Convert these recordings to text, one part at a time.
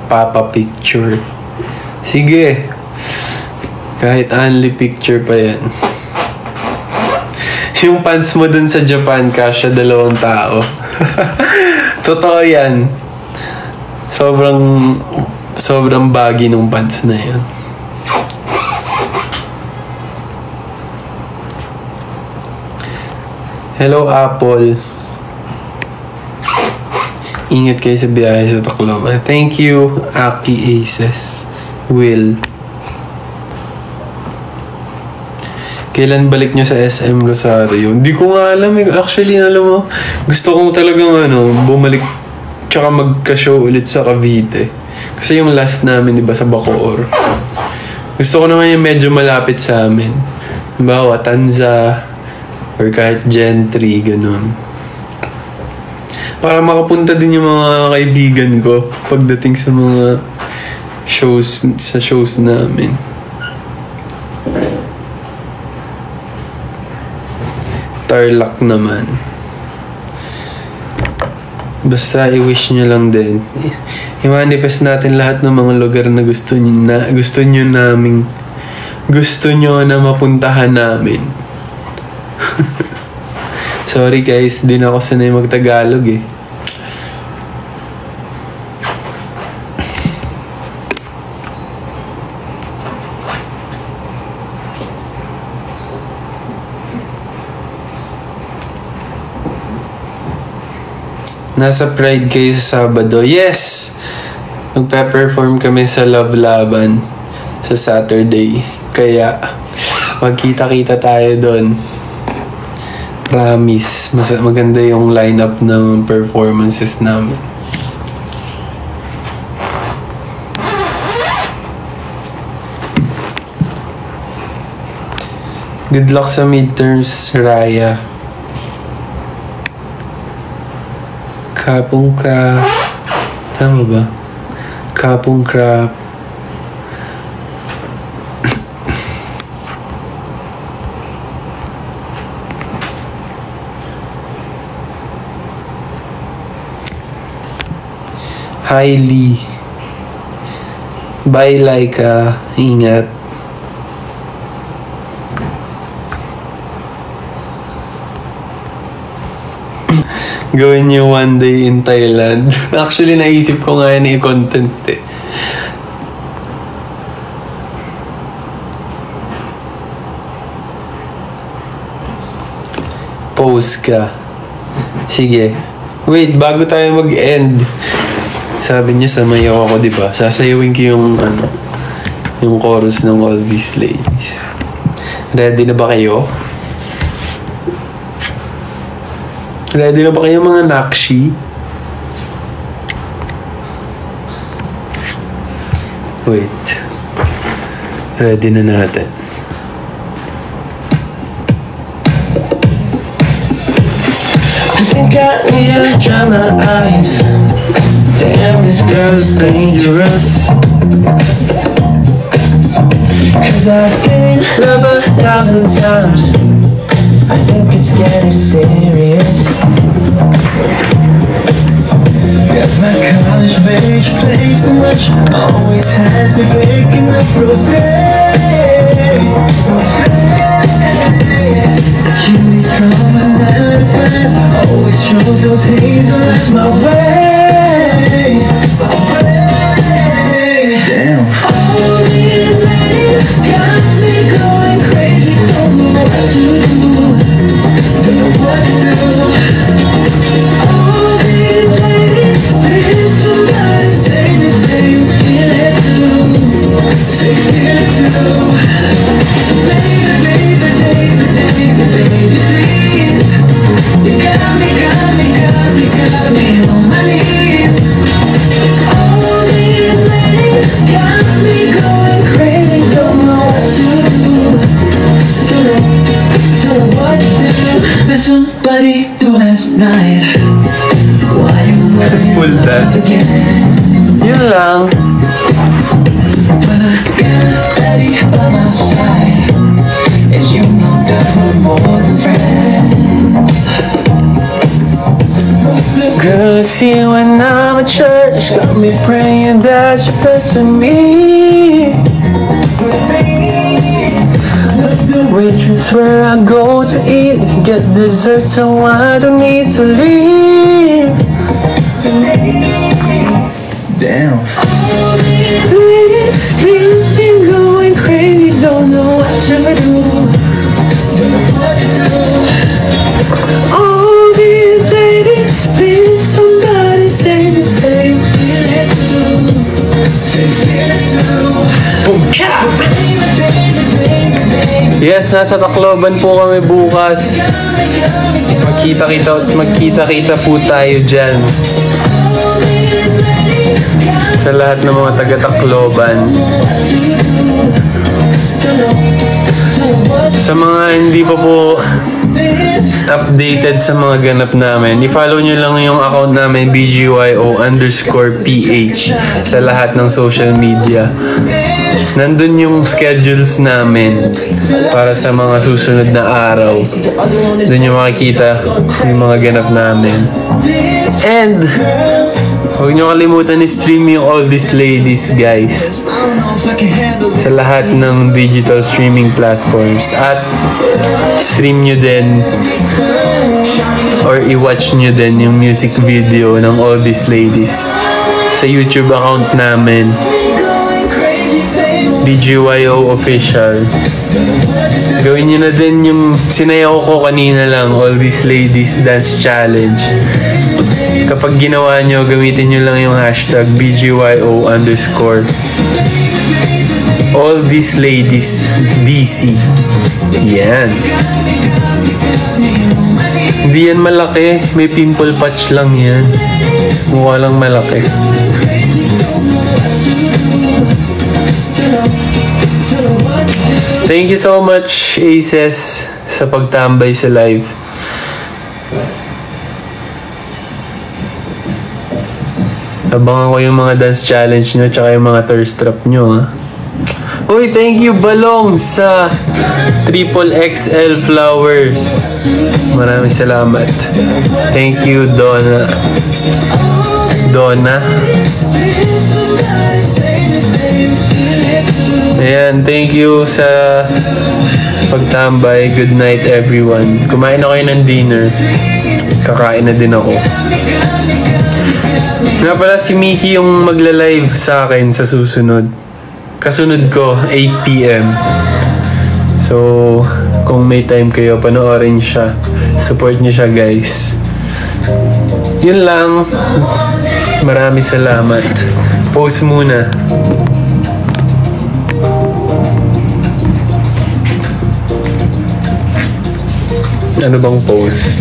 magpapa-picture. Sige. Kahit only picture pa yan. Yung pants mo dun sa Japan, kasya 2 tao. Totoo yan. Sobrang baggy nung pants na yan. Hello, Apple. Ingat kayo sa biyahe sa Tacloban. Thank you, Aki Aces. Will. Kailan balik nyo sa SM Rosario? Hindi ko nga alam eh. Actually, alam mo, gusto kong talagang bumalik tsaka magka-show ulit sa Cavite. Kasi yung last namin, di ba, sa Bacoor. Gusto ko naman yung medyo malapit sa amin. Halimbawa, Tanza, or kahit Gentry, ganun. Para makapunta din yung mga kaibigan ko pagdating sa mga shows namin. Tarlac naman. Basta i-wish nyo lang din. I-manifest natin lahat ng mga lugar na gusto nyo na mapuntahan namin. Sorry guys, di na ako sanay mag-Tagalog eh. Nasa Pride kayo sa Sabado. Yes! Magpe-perform kami sa Love Laban sa Saturday. Kaya magkita-kita tayo doon. Promise. Maganda yung lineup ng performances namin. Good luck sa midterms, Raya. Kapong crap. Tama ba? Kapong crap. Highly. Bye, Laika. Ingat. Gawin niyo one day in Thailand. Actually, naisip ko nga yan i-content eh. Post ka. Sige. Wait, bago tayo mag-end. Sabi niyo samayaw ako, di ba? Sasayawin ko yung chorus ng All These Ladies. Ready na ba kayo? Ready na ba kayo mga nakshi? Wait. Ready na natin. I think I need to dry my eyes. Damn, this girl's dangerous. Cause I've been in love 1,000 times. I think it's getting serious. Cause my college page plays so much. Always has me waking up rosé. Cutie from a 9 to 5 always shows those hazel eyes my way. Damn. All these ladies got me going crazy. Don't know what to do. Don't know what to do. All these ladies, please somebody save me. Say you feel it too. Say you feel it too. So baby, baby, baby, baby, baby, please. You got me, got me, got me, got me on my knees. All these ladies got me going crazy. Don't know what to do. Don't know what to do. Met somebody new last night. Why you worrying about again? Yun lang. But I got Betty by my side, and you know that we're more than friends. Girl, see when I'm church got me praying that you bless me. The waitress where I go to eat, get dessert so I don't need to leave. Damn. Ladies screaming, going crazy, don't know what to do. All these ladies, please somebody save me, save me too. Boom, cha! Yes, nasa Tacloban po kami bukas. Magkita-kita po tayo dyan. Sa lahat ng mga taga-Tacloban. Sa mga hindi pa po updated sa mga ganap namin, i-follow nyo lang yung account namin, BGYO_PH, sa lahat ng social media. Nandun yung schedules namin para sa mga susunod na araw. Doon yung makikita yung mga ganap namin. And huwag nyo kalimutan i-stream yung All These Ladies, guys, sa lahat ng digital streaming platforms. At stream nyo din or i-watch nyo din yung music video ng All These Ladies sa YouTube account namin, BGYO Official. Gawin nyo na din yung sinayaw ko kanina lang, All These Ladies Dance Challenge. Kapag ginawa nyo, gamitin nyo lang yung hashtag BGYO_ All These Ladies DC. Yan. Hindi yan malaki. May pimple patch lang yan. Mukha lang malaki. Thank you so much, Aces, sa pagtambay sa live. Abangan ko yung mga dance challenge nyo tsaka yung mga thirst trap nyo, ha. Uy, thank you, Balong, sa XXL flowers. Maraming salamat. Thank you, Donna. Ayan, thank you sa pagtambay. Good night, everyone. Kumain na kayo ng dinner. Kakain na din ako. Nga pala, si Mickey yung magla-live sa akin sa susunod. Kasunod ko, 8 PM. So, kung may time kayo, panoorin siya. Support niyo siya, guys. Yun lang. Maraming salamat. Post muna. Ano bang pose?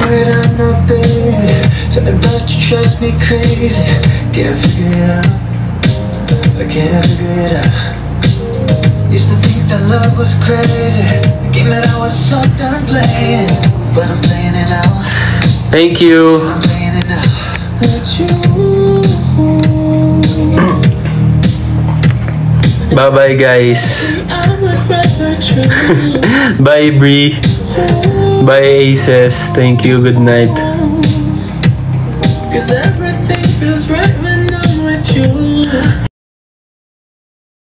Used to think that love was crazy. A game that I was so done playing. But I'm playing it now. Thank you. I'm playing it now. Bye-bye, guys. Bye, Bree. Bye, Aces. Thank you. Good night. 'Cause everything feels right when I'm with you.